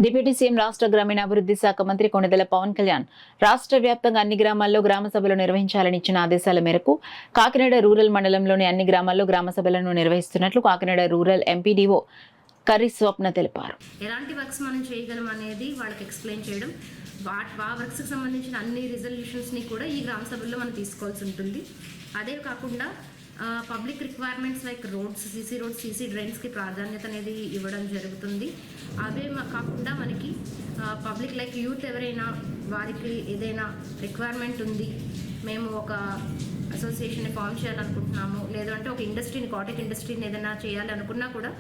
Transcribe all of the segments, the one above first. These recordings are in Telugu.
డిప్యూటీ సీఎం రాష్ట్ర గ్రామీణాభివృద్ధి శాఖ మంత్రి కొణిదెల పవన్ కళ్యాణ్ రాష్ట్ర వ్యాప్తంగా అన్ని గ్రామాల్లో గ్రామ సభలు నిర్వహించాలని ఇచ్చిన ఆదేశాల మేరకు కాకినాడ రూరల్ మండలంలోని అన్ని గ్రామాల్లో గ్రామ సభలను నిర్వహిస్తున్నట్లు కాకినాడ రూరల్ ఎంపీడీఓ కర్రి స్వప్న తెలిపారు. ఎలాంటి వర్క్స్ మనం చేయగలం అనేది వాళ్ళకి ఎక్స్ప్లెయిన్ చేయడం, ఆ వర్క్స్కి సంబంధించిన అన్ని రిజల్యూషన్స్ని కూడా ఈ గ్రామ సభల్లో మనం తీసుకోవాల్సి ఉంటుంది. అదే కాకుండా public requirements like roads, CC డ్రైన్స్కి ప్రాధాన్యత అనేది ఇవ్వడం జరుగుతుంది. అవే కాకుండా మనకి పబ్లిక్ లైక్ యూత్ ఎవరైనా వారికి ఏదైనా రిక్వైర్మెంట్ ఉంది, మేము ఒక అసోసియేషన్ని ఫామ్ చేయాలనుకుంటున్నాము, లేదంటే ఒక ఇండస్ట్రీని, కాటేజ్ ఇండస్ట్రీని ఏదైనా చేయాలనుకున్నా కూడా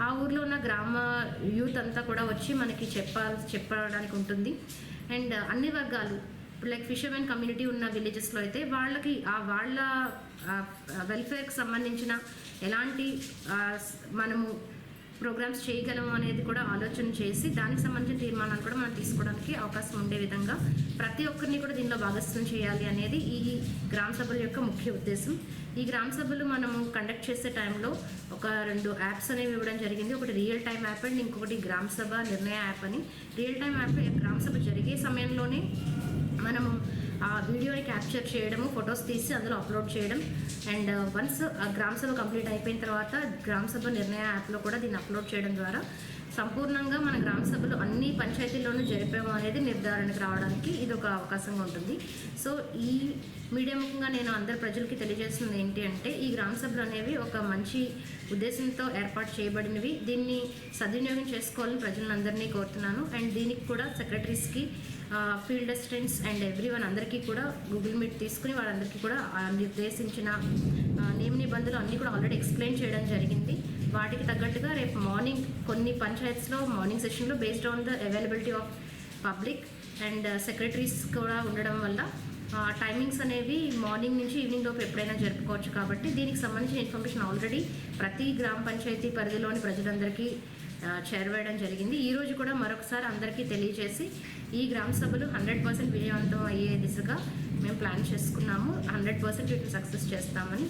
ఆ ఊర్లో ఉన్న గ్రామ యూత్ అంతా కూడా వచ్చి మనకి చెప్పడానికి ఉంటుంది. అండ్ అన్ని వర్గాలు ఇప్పుడు లైక్ ఫిషర్మెన్ కమ్యూనిటీ ఉన్న విలేజెస్లో అయితే వాళ్ళకి వాళ్ళ వెల్ఫేర్కి సంబంధించిన ఎలాంటి మనము ప్రోగ్రామ్స్ చేయగలము అనేది కూడా ఆలోచన చేసి దానికి సంబంధించిన తీర్మానాలు కూడా మనం తీసుకోవడానికి అవకాశం ఉండే విధంగా ప్రతి ఒక్కరిని కూడా దీనిలో భాగస్వామ్యం చేయాలి అనేది ఈ గ్రామ సభల యొక్క ముఖ్య ఉద్దేశం. ఈ గ్రామ సభలు మనము కండక్ట్ చేసే టైంలో ఒక 2 యాప్స్ అనేవి ఇవ్వడం జరిగింది. ఒకటి రియల్ టైం యాప్ అండ్ ఇంకొకటి గ్రామ సభ నిర్ణయ యాప్ అని. రియల్ టైం యాప్ గ్రామ సభ జరిగే సమయంలోనే మనము ఆ వీడియోని క్యాప్చర్ చేయడము, ఫొటోస్ తీసి అందులో అప్లోడ్ చేయడం, అండ్ వన్స్ ఆ గ్రామ సభ కంప్లీట్ అయిపోయిన తర్వాత గ్రామ సభ నిర్ణయ యాప్లో కూడా దీన్ని అప్లోడ్ చేయడం ద్వారా సంపూర్ణంగా మన గ్రామ సభలు అన్ని పంచాయతీల్లోనూ జరిపాము అనేది నిర్ధారణకు రావడానికి ఇది ఒక అవకాశంగా ఉంటుంది. సో ఈ మీడియా ముఖంగా నేను అందరి ప్రజలకి తెలియజేస్తుంది ఏంటి అంటే, ఈ గ్రామ సభలు అనేవి ఒక మంచి ఉద్దేశంతో ఏర్పాటు చేయబడినవి. దీన్ని సద్వినియోగం చేసుకోవాలని ప్రజలందరినీ కోరుతున్నాను. అండ్ దీనికి కూడా సెక్రటరీస్కి, ఫీల్డ్ అసిస్టెంట్స్ అండ్ ఎవ్రీవన్ అందరికీ కూడా గూగుల్ మీట్ తీసుకుని వాళ్ళందరికీ కూడా నిర్దేశించిన నియమ నిబంధనలు అన్నీ కూడా ఆల్రెడీ ఎక్స్ప్లెయిన్ చేయడం జరిగింది. వాటికి తగ్గట్టుగా రేపు మార్నింగ్ కొన్ని పంచాయత్స్లో మార్నింగ్ సెషన్లో based on the availability of public and secretaries కూడా ఉండడం వల్ల టైమింగ్స్ అనేవి మార్నింగ్ నుంచి ఈవినింగ్ లోపు ఎప్పుడైనా జరుపుకోవచ్చు. కాబట్టి దీనికి సంబంధించిన ఇన్ఫర్మేషన్ ఆల్రెడీ ప్రతి గ్రామ పంచాయతీ పరిధిలోని ప్రజలందరికీ చేరవేయడం జరిగింది. ఈరోజు కూడా మరొకసారి అందరికీ తెలియజేసి ఈ గ్రామ సభలు 100% విజయవంతం అయ్యే దిశగా మేము ప్లాన్ చేసుకున్నాము. 100% వీటిని సక్సెస్ చేస్తామని